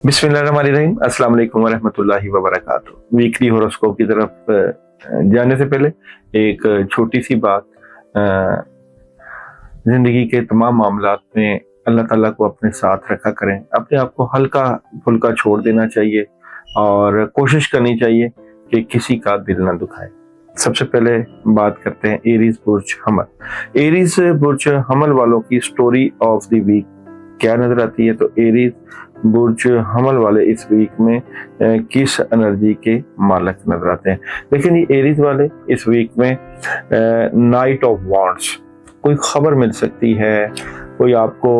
बिस्मिल्लाहिर्रहमानिर्रहीम। अस्सलाम वालेकुम वरहमतुल्लाहि वबरकातुहू। वीकली होरोस्कोप की तरफ जाने से पहले एक छोटी सी बात, जिंदगी के तमाम मामलात में अल्लाह ताला को अपने साथ रखा करें। अपने आप को हल्का फुल्का छोड़ देना चाहिए और कोशिश करनी चाहिए कि किसी का दिल ना दुखाए। सबसे पहले बात करते हैं एरीज बुर्ज हमल। एरीज बुर्ज हमल वालों की स्टोरी ऑफ द वीक क्या नजर आती है? तो एरीज बुर्ज हमल वाले इस वीक में किस एनर्जी के मालक नजर आते हैं? लेकिन ये एरीज वाले इस वीक में नाइट ऑफ वॉन्ड्स, कोई खबर मिल सकती है, कोई आपको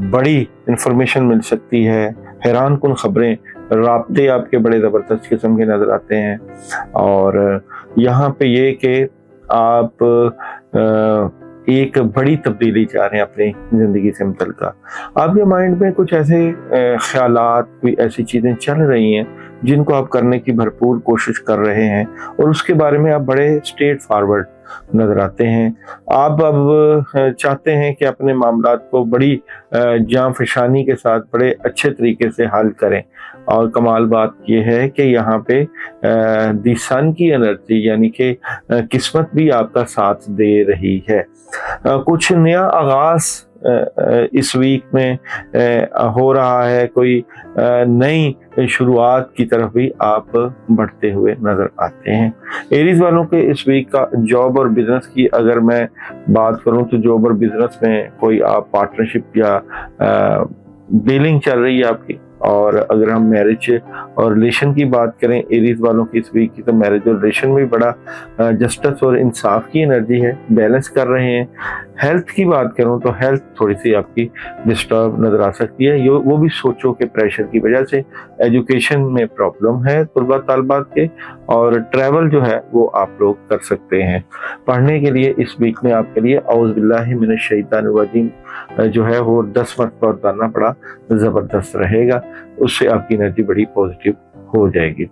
बड़ी इंफॉर्मेशन मिल सकती है, हैरान कुन खबरें, राब्ते आपके बड़े ज़बरदस्त किस्म के नज़र आते हैं। और यहाँ पे ये कि आप एक बड़ी तब्दीली चाह रहे हैं अपनी ज़िंदगी से मुतल्लिका। आपके माइंड में कुछ ऐसे ख्यालात, कोई ऐसी चीज़ें चल रही हैं जिनको आप करने की भरपूर कोशिश कर रहे हैं और उसके बारे में आप बड़े स्ट्रेट फॉरवर्ड नज़र आते हैं। आप अब चाहते हैं कि अपने मामलात को बड़ी जांफशानी के साथ बड़े अच्छे तरीके से हल करें। और कमाल बात यह है कि यहाँ पे दी सन की एनर्जी यानी कि किस्मत भी आपका साथ दे रही है। कुछ नया आगाज इस वीक में हो रहा है, कोई नई शुरुआत की तरफ भी आप बढ़ते हुए नजर आते हैं। एरीज वालों के इस वीक का जॉब और बिजनेस की अगर मैं बात करूं तो जॉब और बिजनेस में कोई आप पार्टनरशिप या डीलिंग चल रही है आपकी। और अगर हम मैरिज और रिलेशन की बात करें एरीज वालों की इस वीक की, तो मैरिज और रिलेशन में बड़ा जस्टिस और इंसाफ की एनर्जी है, बैलेंस कर रहे हैं। हेल्थ की बात करूं तो हेल्थ थोड़ी सी आपकी डिस्टर्ब नजर आ सकती है, वो भी सोचो के प्रेशर की वजह से। एजुकेशन में प्रॉब्लम है तुलबा तालबात के, और ट्रैवल जो है वो आप लोग कर सकते हैं। पढ़ने के लिए इस वीक में आपके लिए औज़ बिल्लाहि मिनश शैतानिर रजीम जो है वो 10 मरतबा उतारना बड़ा ज़बरदस्त रहेगा, उससे आपकी एनर्जी बड़ी पॉजिटिव हो जाएगी।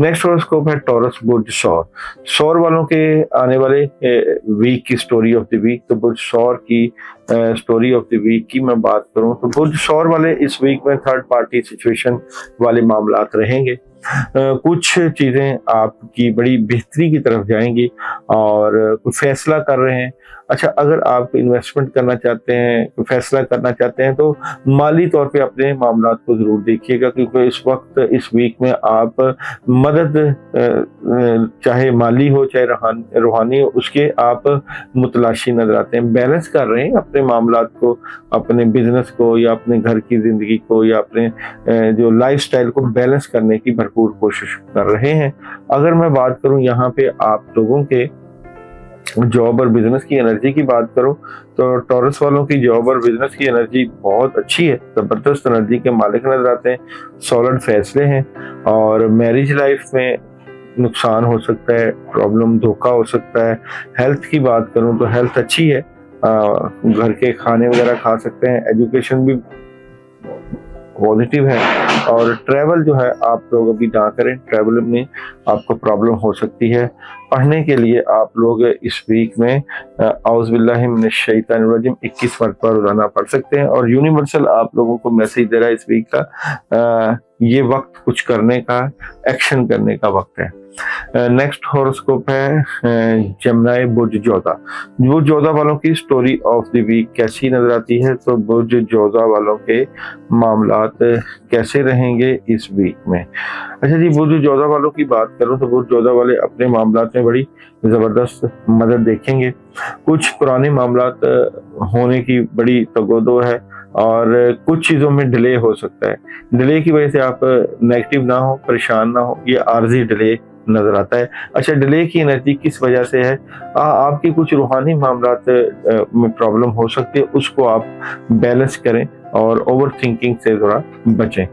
नेक्स्ट हॉरोस्कोप है टॉरस बुर्ज सौर। सौर वालों के आने वाले वीक की स्टोरी ऑफ द वीक, तो बुर्ज सौर की स्टोरी ऑफ द वीक की मैं बात करूं तो बुर्ज सौर वाले इस वीक में थर्ड पार्टी सिचुएशन वाले मामलात रहेंगे। कुछ चीज़ें आपकी बड़ी बेहतरी की तरफ जाएंगी और कुछ फैसला कर रहे हैं। अच्छा, अगर आप इन्वेस्टमेंट करना चाहते हैं, कोई फैसला करना चाहते हैं, तो माली तौर पे अपने मामलात को ज़रूर देखिएगा, क्योंकि इस वक्त इस वीक में आप मदद चाहे माली हो चाहे रूहानी हो, उसके आप मुतलाशी नजर आते हैं। बैलेंस कर रहे हैं अपने मामलात को, अपने बिजनेस को या अपने घर की ज़िंदगी को या अपने जो लाइफस्टाइल को बैलेंस करने की भरपूर कोशिश कर रहे हैं। अगर मैं बात करूं यहाँ पे आप लोगों के जॉब और बिजनेस की एनर्जी की बात करूं तो टॉरस वालों की जॉब और बिजनेस की एनर्जी बहुत अच्छी है, जबरदस्त एनर्जी के मालिक नजर आते हैं, सॉलिड फैसले हैं। और मैरिज लाइफ में नुकसान हो सकता है, प्रॉब्लम, धोखा हो सकता है। हेल्थ की बात करूं तो हेल्थ अच्छी है, घर के खाने वगैरह खा सकते हैं। एजुकेशन भी पॉजिटिव है। और ट्रैवल जो है आप लोग अभी ना करें, ट्रैवल में आपको प्रॉब्लम हो सकती है। पढ़ने के लिए आप लोग इस वीक में औज़ बिल्लाहि मिनश शैतानिर रजीम 21 मरतबा रोजाना पढ़ सकते हैं। और यूनिवर्सल आप लोगों को मैसेज दे रहा है इस वीक का, ये वक्त कुछ करने का, एक्शन करने का वक्त है। नेक्स्ट हॉरोस्कोप है जमनाए बुर्ज जोधा। बुर्ज जोधा वालों की स्टोरी ऑफ द वीक कैसी नजर आती है? तो बुर्ज जोधा वालों के मामलात कैसे रहेंगे इस वीक में? अच्छा जी, बुर्ज जोधा वालों की बात करूं तो बुर्ज जोधा वाले अपने मामलात में बड़ी जबरदस्त मदद देखेंगे। कुछ पुराने मामलात होने की बड़ी तगोदो है और कुछ चीज़ों में डिले हो सकता है। डिले की वजह से आप नेगेटिव ना हो, परेशान ना हो, ये आर्जी डिले नजर आता है। अच्छा, डिले की एनर्जी किस वजह से है? आपके कुछ रूहानी मामलात में प्रॉब्लम हो सकती है, उसको आप बैलेंस करें और ओवर थिंकिंग से थोड़ा बचें।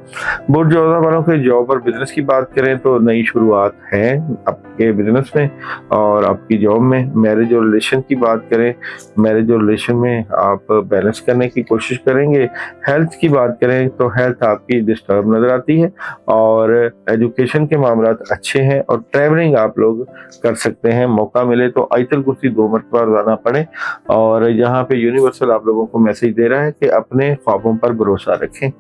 बुर्ज जोधा वालों के जॉब और बिजनेस की बात करें तो नई शुरुआत है आपके बिजनेस में और आपकी जॉब में। मैरिज और रिलेशन की बात करें, मैरिज और रिलेशन में आप बैलेंस करने की कोशिश करेंगे। हेल्थ की बात करें तो हेल्थ आपकी डिस्टर्ब नजर आती है। और एजुकेशन के मामला अच्छे हैं और ट्रैवलिंग आप लोग कर सकते हैं। मौका मिले तो आयतल कुर्सी 2 मरतबा रोजाना पढ़ें। और यहाँ पे यूनिवर्सल आप लोगों को मैसेज दे रहा है कि अपने ख्वाबों लोगों पर भरोसा रखें।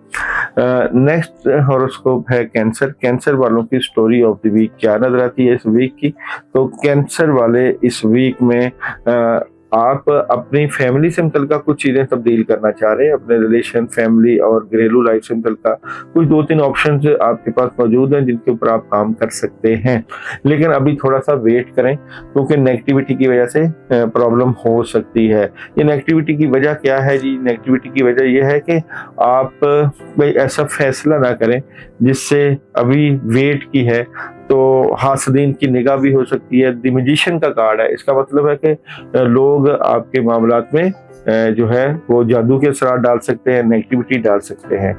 नेक्स्ट हॉरोस्कोप है कैंसर। कैंसर वालों की स्टोरी ऑफ द वीक क्या नजर आती है इस वीक की? तो कैंसर वाले इस वीक में आप अपनी फैमिली से मुतल्लिक़ कुछ चीज़ें तब्दील करना चाह रहे हैं, अपने रिलेशन, फैमिली और घरेलू लाइफ से मुतल्लिक़ कुछ 2-3 ऑप्शंस आपके पास मौजूद हैं जिनके ऊपर आप काम कर सकते हैं, लेकिन अभी थोड़ा सा वेट करें क्योंकि नेगेटिविटी की वजह से प्रॉब्लम हो सकती है। ये नेगेटिविटी की वजह क्या है जी? नेगेटिविटी की वजह यह है कि आप कोई ऐसा फैसला ना करें जिससे अभी वेट की है तो हासदीन की निगाह भी हो सकती है। द मैजिशियन का कार्ड है, इसका मतलब है कि लोग आपके मामलात में जो है वो जादू के असरार डाल सकते हैं, नेगेटिविटी डाल सकते हैं।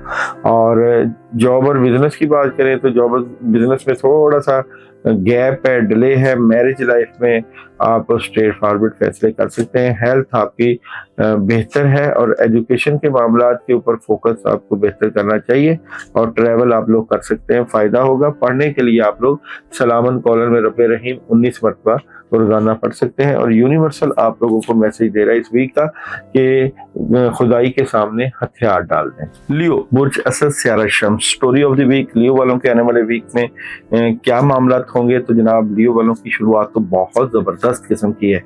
और जॉब और बिजनेस की बात करें तो जॉब और बिजनेस में थोड़ा सा गैप है, डिले है। मैरिज लाइफ में आप स्ट्रेट फॉरवर्ड फैसले कर सकते हैं। हेल्थ आपकी बेहतर है और एजुकेशन के मामलात के ऊपर फोकस आपको बेहतर करना चाहिए और ट्रैवल आप लोग कर सकते हैं, फ़ायदा होगा। पढ़ने के लिए आप लोग सलामन कॉलर में रब्बे रहीम 19 मरतबा रोजाना पढ़ सकते हैं। और यूनिवर्सल आप लोगों को मैसेज दे रहा है इस वीक का कि खुदाई के सामने हथियार डाल दें। लियो बुर्ज असद स्यारा शम्स story of the week. Leo वालों के आने वाले वीक में क्या मामलात होंगे? तो जनाब लियो वालों की शुरुआत तो बहुत जबरदस्त किस्म की है।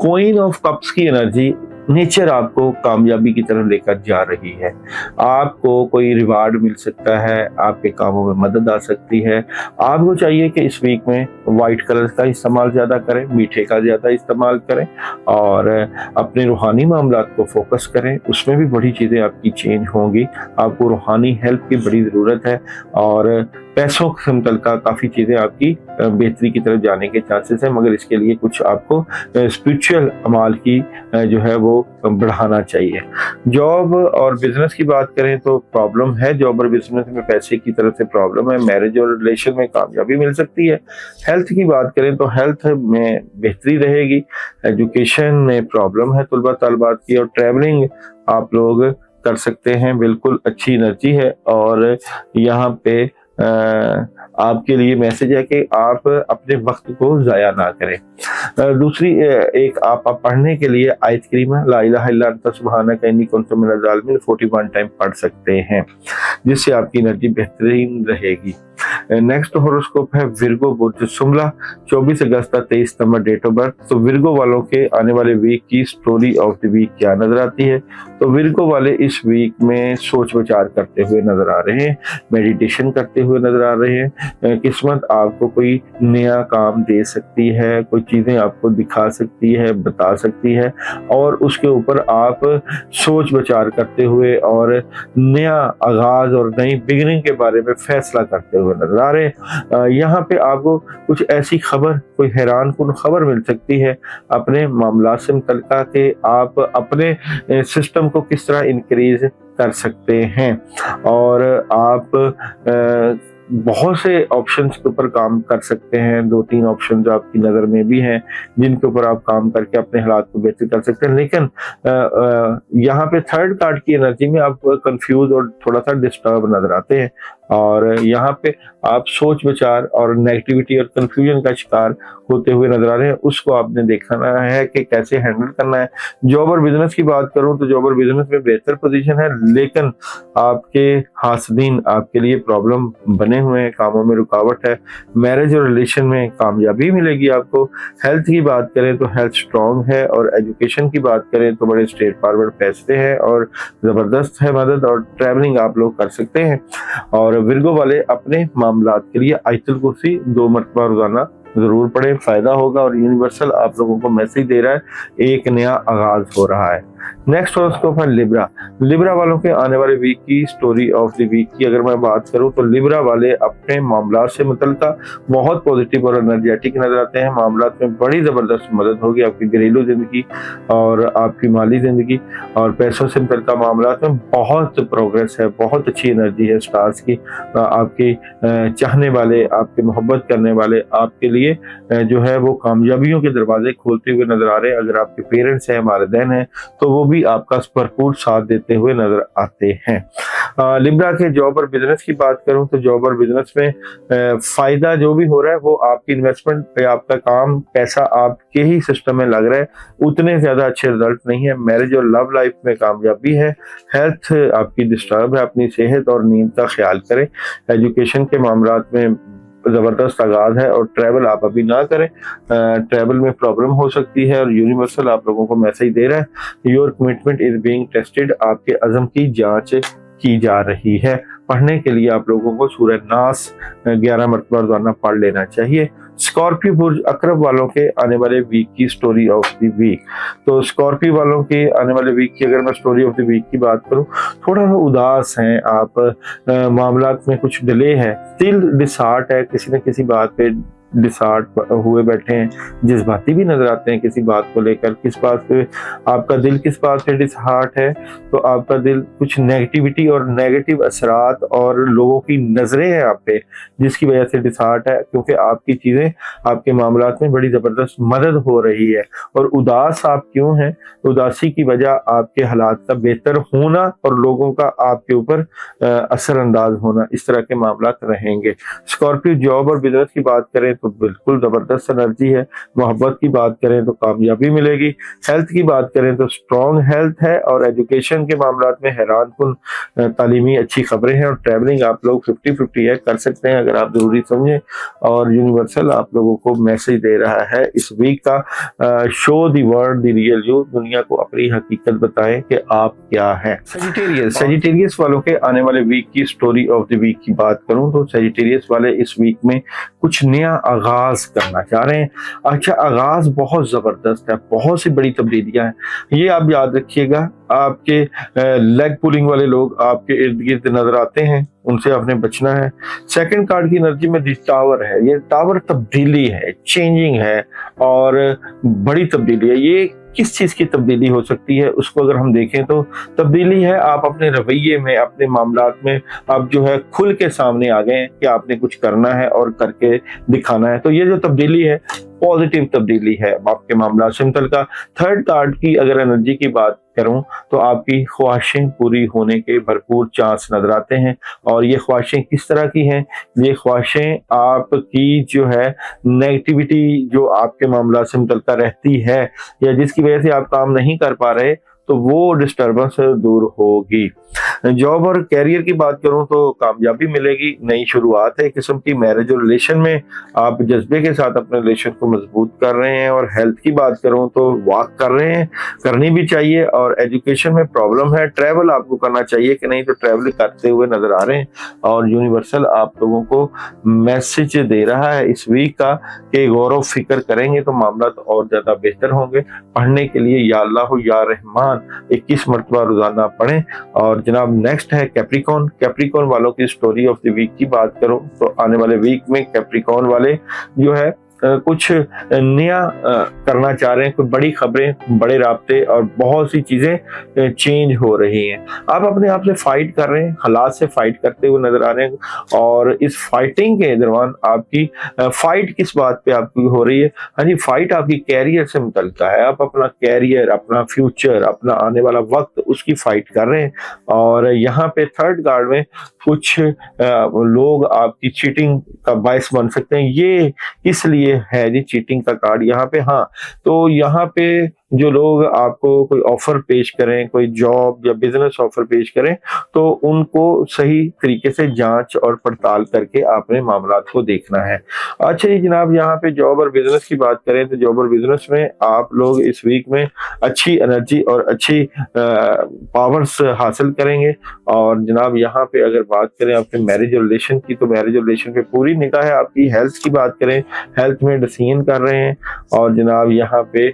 क्वीन ऑफ कप्स की एनर्जी, नेचर आपको कामयाबी की तरफ लेकर जा रही है। आपको कोई रिवार्ड मिल सकता है, आपके कामों में मदद आ सकती है। आपको चाहिए कि इस वीक में वाइट कलर का इस्तेमाल ज़्यादा करें, मीठे का ज़्यादा इस्तेमाल करें और अपने रूहानी मामलात को फोकस करें, उसमें भी बड़ी चीज़ें आपकी चेंज होंगी। आपको रूहानी हेल्प की बड़ी ज़रूरत है और पैसों से मुतल्लिक़ काफ़ी चीज़ें आपकी बेहतरी की तरफ जाने के चांसेस हैं, मगर इसके लिए कुछ आपको स्पिरिचुअल अमाल की जो है वो बढ़ाना चाहिए। जॉब और बिजनेस की बात करें तो प्रॉब्लम है, जॉब और बिजनेस में पैसे की तरफ से प्रॉब्लम है। मैरिज और रिलेशन में कामयाबी मिल सकती है। हेल्थ की बात करें तो हेल्थ में बेहतरी रहेगी। एजुकेशन में प्रॉब्लम है तुलबा तलबात की। और ट्रैवलिंग आप लोग कर सकते हैं, बिल्कुल अच्छी एनर्जी है। और यहाँ पे आपके लिए मैसेज है कि आप अपने वक्त को ज़ाया ना करें। दूसरी एक आप पढ़ने के लिए आयत करीमा ला इलाहा इल्ला अंता सुब्हानक इन्नी कुन्तु मिनज़ ज़ालिमीन 41 टाइम पढ़ सकते हैं, जिससे आपकी एनर्जी बेहतरीन रहेगी। नेक्स्ट हॉरोस्कोप है विर्गो बुर्ज सुमला 24 अगस्त 23 सितंबर डेट ऑफ बर्थ। तो विर्गो वालों के आने वाले वीक की स्टोरी ऑफ द वीक क्या नजर आती है? तो विर्गो वाले इस वीक में सोच विचार करते हुए नजर आ रहे हैं, मेडिटेशन करते हुए नजर आ रहे हैं। किस्मत आपको कोई नया काम दे सकती है, कोई चीजें आपको दिखा सकती है, बता सकती है और उसके ऊपर आप सोच विचार करते हुए और नया आगाज और नई बिगिनिंग के बारे में फैसला करते हुए नजर आ रहे हैं। यहाँ पे आपको कुछ ऐसी खबर, कोई हैरान कुन खबर मिल सकती है अपने मामला से मुतल्लिक़ के आप अपने सिस्टम को किस तरह इंक्रीज कर सकते हैं। और आप बहुत से ऑप्शंस के ऊपर काम कर सकते हैं। 2-3 ऑप्शंस आपकी नज़र में भी हैं जिनके ऊपर आप काम करके अपने हालात को बेहतर कर सकते हैं। लेकिन यहाँ पे थर्ड कार्ड की एनर्जी में आप कंफ्यूज और थोड़ा सा डिस्टर्ब नजर आते हैं और यहाँ पे आप सोच विचार और नेगेटिविटी और कंफ्यूजन का शिकार होते हुए नजर आ रहे हैं। उसको आपने देखना है कि कैसे हैंडल करना है। जॉब और बिजनेस की बात करूं तो जॉब और बिजनेस में बेहतर पोजीशन है, लेकिन आपके हासदीन आपके लिए प्रॉब्लम बने हुए हैं, कामों में रुकावट है। मैरिज और रिलेशन में कामयाबी मिलेगी आपको। हेल्थ की बात करें तो हेल्थ स्ट्रॉन्ग है और एजुकेशन की बात करें तो बड़े स्ट्रेट फॉरवर्ड फैसले हैं और जबरदस्त है मदद। और ट्रैवलिंग आप लोग कर सकते हैं। और विर्गो वाले अपने मामलात के लिए आयतुल कुर्सी 2 मरतबा रोजाना जरूर पढ़े, फायदा होगा। और यूनिवर्सल आप लोगों को मैसेज दे रहा है एक नया आगाज हो रहा है। नेक्स्ट हॉरोस्कोप है लिब्रा। लिब्रा वालों के आने वाले वीक की स्टोरी ऑफ द वीक की अगर मैं बात करूं तो लिब्रा वाले अपने मामलात से मुतल्लिका बहुत पॉजिटिव और एनर्जेटिक नजर आते हैं। मामलात में बड़ी जबरदस्त मदद होगी आपकी घरेलू जिंदगी और आपकी माली जिंदगी और पैसों से मुतल्लिका मामलात में बहुत प्रोग्रेस है, बहुत अच्छी एनर्जी है स्टार्स की। आपके चाहने वाले, आपके मोहब्बत करने वाले आपके लिए जो है वो कामयाबियों के दरवाजे खोलते हुए नजर आ रहे हैं। अगर आपके पेरेंट्स हैं, वालिदैन हैं तो तो वो भी आपका भरपूर साथ देते हुए नजर आते हैं। लिब्रा के जॉब और बिजनेस की बात करूं तो जॉब और बिजनेस में फायदा जो भी हो रहा है वो आपकी इन्वेस्टमेंट पे, आपका काम पैसा आपके ही सिस्टम में लग रहा है, उतने ज्यादा अच्छे रिजल्ट नहीं है। मैरिज और लव लाइफ में कामयाबी है। हेल्थ आपकी डिस्टर्ब है, अपनी सेहत और नींद का ख्याल करें। एजुकेशन के मामलात में जबरदस्त आगाज है और ट्रैवल आप अभी ना करें, ट्रैवल में प्रॉब्लम हो सकती है। और यूनिवर्सल आप लोगों को मैसेज दे रहा है, your commitment is being tested, आपके अज़म की जांच की जा रही है। पढ़ने के लिए आप लोगों को सूरह नास 11 मरतबा रोजाना पढ़ लेना चाहिए। स्कॉर्पियो बुर्ज अकरब वालों के आने वाले वीक की स्टोरी ऑफ द वीक। तो स्कॉर्पियो वालों के आने वाले वीक की अगर मैं स्टोरी ऑफ द वीक की बात करूं, थोड़ा सा उदास हैं आप, मामलात में कुछ डिले है, दिल डिसहार्ट है, किसी न किसी बात पे डिसहार्ट हुए बैठे हैं, जज्बाती भी नजर आते हैं किसी बात को लेकर। किस बात पे आपका दिल, किस बात से डिसहार्ट है? तो आपका दिल कुछ नेगेटिविटी और नेगेटिव असरात और लोगों की नजरें हैं आप पे, जिसकी वजह से डिसहार्ट है, क्योंकि आपकी चीजें आपके मामलात में बड़ी जबरदस्त मदद हो रही है। और उदास आप क्यों हैं? उदासी की वजह आपके हालात का बेहतर होना और लोगों का आपके ऊपर असरअंदाज होना, इस तरह के मामलात रहेंगे। स्कॉर्पियो जॉब और बिजनेस की बात करें तो बिल्कुल जबरदस्त एनर्जी है। मोहब्बत की बात करें तो कामयाबी मिलेगी। हेल्थ की बात करें तो स्ट्रॉन्ग हेल्थ है। और एजुकेशन के मामलात में हैरान कुन तालीमी अच्छी खबरें हैं। और ट्रैवलिंग आप लोग 50-50 है, कर सकते हैं अगर आप जरूरी समझें। और यूनिवर्सल आप लोगों को मैसेज दे रहा है इस वीक का, show the world the real you, दुनिया को अपनी हकीकत बताएं कि आप क्या है। सेजिटेरियस वालों के आने वाले वीक की स्टोरी ऑफ द वीक की बात करूं तो सेजिटेरियस वाले इस वीक में कुछ नया आगाज करना चाह रहे हैं। अच्छा, आगाज बहुत जबरदस्त है, बहुत सी बड़ी तब्दीलियां हैं, ये आप याद रखिएगा। आपके लेग पुलिंग वाले लोग आपके इर्द गिर्द नजर आते हैं, उनसे आपने बचना है। सेकंड कार्ड की एनर्जी में टावर है, ये टावर तब्दीली है, चेंजिंग है और बड़ी तब्दीली है। ये किस चीज की तब्दीली हो सकती है उसको अगर हम देखें तो तब्दीली है आप अपने रवैये में, अपने मामलात में आप जो है खुल के सामने आ गए हैं कि आपने कुछ करना है और करके दिखाना है। तो ये जो तब्दीली है पॉजिटिव तब्दीली है आपके मामला से मुतल्लिका। थर्ड कार्ड की अगर एनर्जी की बात करूं तो आपकी ख्वाहिशें पूरी होने के भरपूर चांस नजर आते हैं। और ये ख्वाहिशें किस तरह की हैं? ये ख्वाहिशें आपकी जो है नेगेटिविटी जो आपके मामला से मुतल्लिका रहती है या जिसकी वजह से आप काम नहीं कर पा रहे, तो वो डिस्टर्बेंस दूर होगी। जॉब और कैरियर की बात करूं तो कामयाबी मिलेगी, नई शुरुआत है एक किस्म की। मैरिज और रिलेशन में आप जज्बे के साथ अपने रिलेशन को मजबूत कर रहे हैं। और हेल्थ की बात करूं तो वॉक कर रहे हैं, करनी भी चाहिए। और एजुकेशन में प्रॉब्लम है, ट्रैवल आपको करना चाहिए कि नहीं, तो ट्रैवल करते हुए नजर आ रहे हैं। और यूनिवर्सल आप लोगों को मैसेज दे रहा है इस वीक का कि गौर फिक्र करेंगे तो मामला तो और ज्यादा बेहतर होंगे। पढ़ने के लिए या अल्लाह या रहमान 21 मरतबा रोजाना पढ़ें। और जनाब नेक्स्ट है कैप्रिकॉन वालों की स्टोरी ऑफ द वीक की बात करो तो आने वाले वीक में कैप्रिकॉन वाले जो है कुछ नया करना चाह रहे हैं, कुछ बड़ी खबरें, बड़े राब्ते और बहुत सी चीजें चेंज हो रही हैं। आप अपने आप से फाइट कर रहे हैं, हालात से फाइट करते हुए नजर आ रहे हैं। और इस फाइटिंग के दौरान आपकी फाइट किस बात पे आपकी हो रही है? हाँ जी, फाइट आपकी कैरियर से मुतल्लिका है। आप अपना कैरियर, अपना फ्यूचर, अपना आने वाला वक्त, उसकी फाइट कर रहे हैं। और यहाँ पे थर्ड कार्ड में कुछ लोग आपकी चीटिंग का बायस बन सकते हैं। ये इसलिए है जी चीटिंग का कार्ड यहाँ पे। हाँ, तो यहाँ पे जो लोग आपको कोई ऑफर पेश करें, कोई जॉब या बिजनेस ऑफर पेश करें, तो उनको सही तरीके से जांच और पड़ताल करके आपने मामलात को देखना है। अच्छा जी जनाब, यहाँ पे जॉब और बिजनेस की बात करें तो जॉब और बिजनेस में आप लोग इस वीक में अच्छी एनर्जी और अच्छी पावर्स हासिल करेंगे। और जनाब यहाँ पे अगर बात करें आपके मैरिज और रिलेशन की, तो मैरिज और रिलेशन पे पूरी निगाह है आपकी। हेल्थ की बात करें, हेल्थ में डिसीजन कर रहे हैं। और जनाब यहाँ पे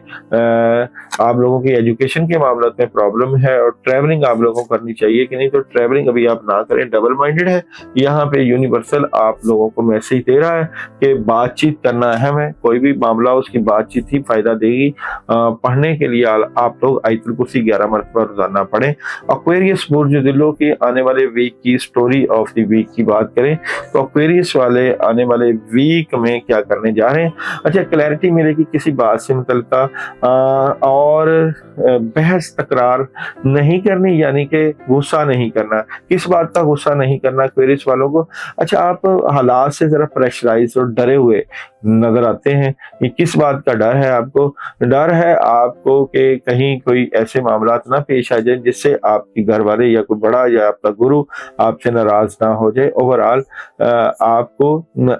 आप लोगों की एजुकेशन के मामले में प्रॉब्लम है और ट्रैवलिंग आप लोगों को करनी चाहिए कि नहीं, तो ट्रैवलिंग अभी आप ना करें, डबल माइंडेड है। यहाँ पे यूनिवर्सल आप लोगों को मैसेज दे रहा है कि बातचीत करना अहम है, कोई भी मामला उसकी बातचीत ही फायदा देगी। पढ़ने के लिए आप लोग आयतुल कुर्सी 11 मरतबा रोजाना पढ़ें। एक्वेरियस बुर्ज दिलों की आने वाले वीक की स्टोरी ऑफ द वीक की बात करें तो एक्वेरियस वाले आने वाले वीक में क्या करने जा रहे हैं? अच्छा, क्लैरिटी मिलेगी किसी बात से मुतल्लिका। और बहस तकरार नहीं करनी, यानी कि गुस्सा नहीं करना। किस बात का गुस्सा नहीं करना क्वेरीज वालों को? अच्छा, आप हालात से जरा प्रेशराइज और डरे हुए नजर आते हैं। ये किस बात का डर है आपको? डर है आपको कि कहीं कोई ऐसे मामला ना पेश आ जाए जिससे आपके घर वाले या कोई बड़ा या आपका गुरु आपसे नाराज ना हो जाए। ओवरऑल आपको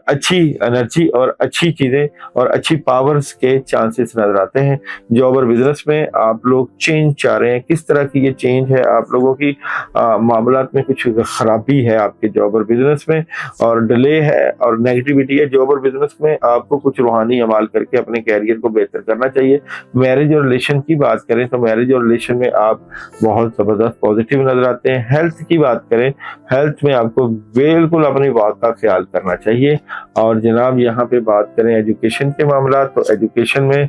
अच्छी एनर्जी और अच्छी चीजें और अच्छी पावर्स के चांसेस नजर आते हैं। जॉब और बिजनेस में आप लोग चेंज चाह रहे हैं। किस तरह की ये चेंज है? आप लोगों की मामलात में कुछ खराबी है आपके जॉब और बिजनेस में, और डिले है और नेगेटिविटी है जॉब और बिजनेस में। आपको कुछ रूहानी अमाल करके अपने कैरियर को बेहतर करना चाहिए। मैरिज और रिलेशन की बात करें तो मैरिज और रिलेशन में आप बहुत जबरदस्त पॉजिटिव नजर आते हैं। हेल्थ की बात करें, हेल्थ में आपको बिल्कुल अपनी बात का ख्याल करना चाहिए। और जनाब यहाँ पे बात करें एजुकेशन के मामला, तो एजुकेशन में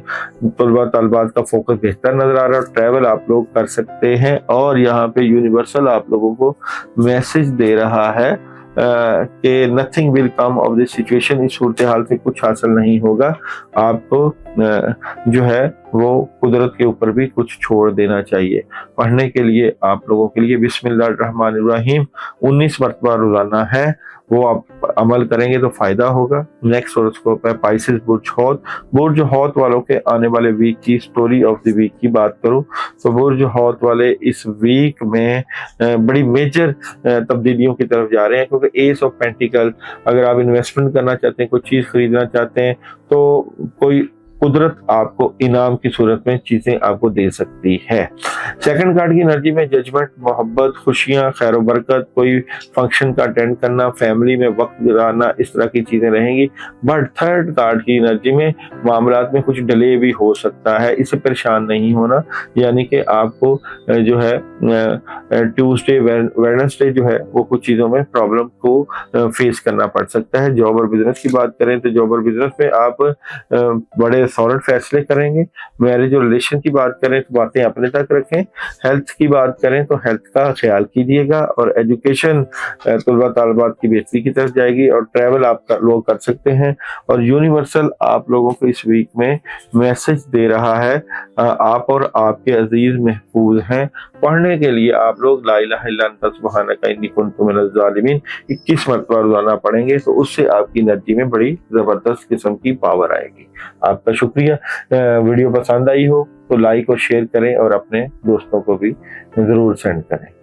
तलबा तलबात का फोकस बेहतर नजर आ रहा है। ट्रैवल आप लोग कर सकते हैं और यहाँ पे यूनिवर्सल आप लोगों को मैसेज दे रहा है कि nothing will come of this situation. इस सूरत हाल से कुछ हासिल नहीं होगा। आपको जो है वो कुदरत के ऊपर भी कुछ छोड़ देना चाहिए। पढ़ने के लिए आप लोगों के लिए बिस्मिल्लाहिर्रहमानिर्रहीम 19 मरतबा रोजाना है, वो आप अमल करेंगे तो फायदा होगा। नेक्स्ट हॉरोस्कोप है पाइसेस बुर्ज हौत। बुर्ज हौत वालों के आने वाले वीक की स्टोरी ऑफ द वीक की बात करूं तो बुर्ज हौत वाले इस वीक में बड़ी मेजर तब्दीलियों की तरफ जा रहे हैं, क्योंकि एस ऑफ पेंटिकल, अगर आप इन्वेस्टमेंट करना चाहते हैं, कोई चीज खरीदना चाहते हैं, तो कोई कुदरत आपको इनाम की सूरत में चीजें आपको दे सकती है। सेकंड कार्ड की एनर्जी में जजमेंट, मोहब्बत, खुशियां, खैर बरकत, कोई फंक्शन का अटेंड करना, फैमिली में वक्त गुजारना, इस तरह की चीजें रहेंगी। बट थर्ड कार्ड की एनर्जी में मामलात में कुछ डिले भी हो सकता है, इससे परेशान नहीं होना। यानी कि आपको जो है ट्यूसडे वेडनेसडे जो है वो कुछ चीजों में प्रॉब्लम को फेस करना पड़ सकता है। जॉब और बिजनेस की बात करें तो जॉब और बिजनेस में आप बड़े सॉलिड फैसले करेंगे। मैरिज और रिलेशन की बात करें तो बातें अपने तक रखें। हेल्थ की बात करें तो हेल्थ का ख्याल कीजिएगा। और एजुकेशन तलबा तालिबात की बेहतरी की तरफ जाएगी। और ट्रैवल आप लोग कर सकते हैं। और यूनिवर्सल आप लोगों को इस वीक में मैसेज दे रहा है, आप और आपके अजीज महफूज हैं। पढ़ने के लिए आप लोग ला इलाहा इल्ला अंता सुब्हानका इन्नी कुन्तु मिनज़ ज़ालिमीन 21 मरतबा रोजाना पढ़ेंगे तो उससे आपकी एनर्जी में बड़ी जबरदस्त किस्म की पावर आएगी। आपका शुक्रिया। वीडियो पसंद आई हो तो लाइक और शेयर करें और अपने दोस्तों को भी जरूर सेंड करें।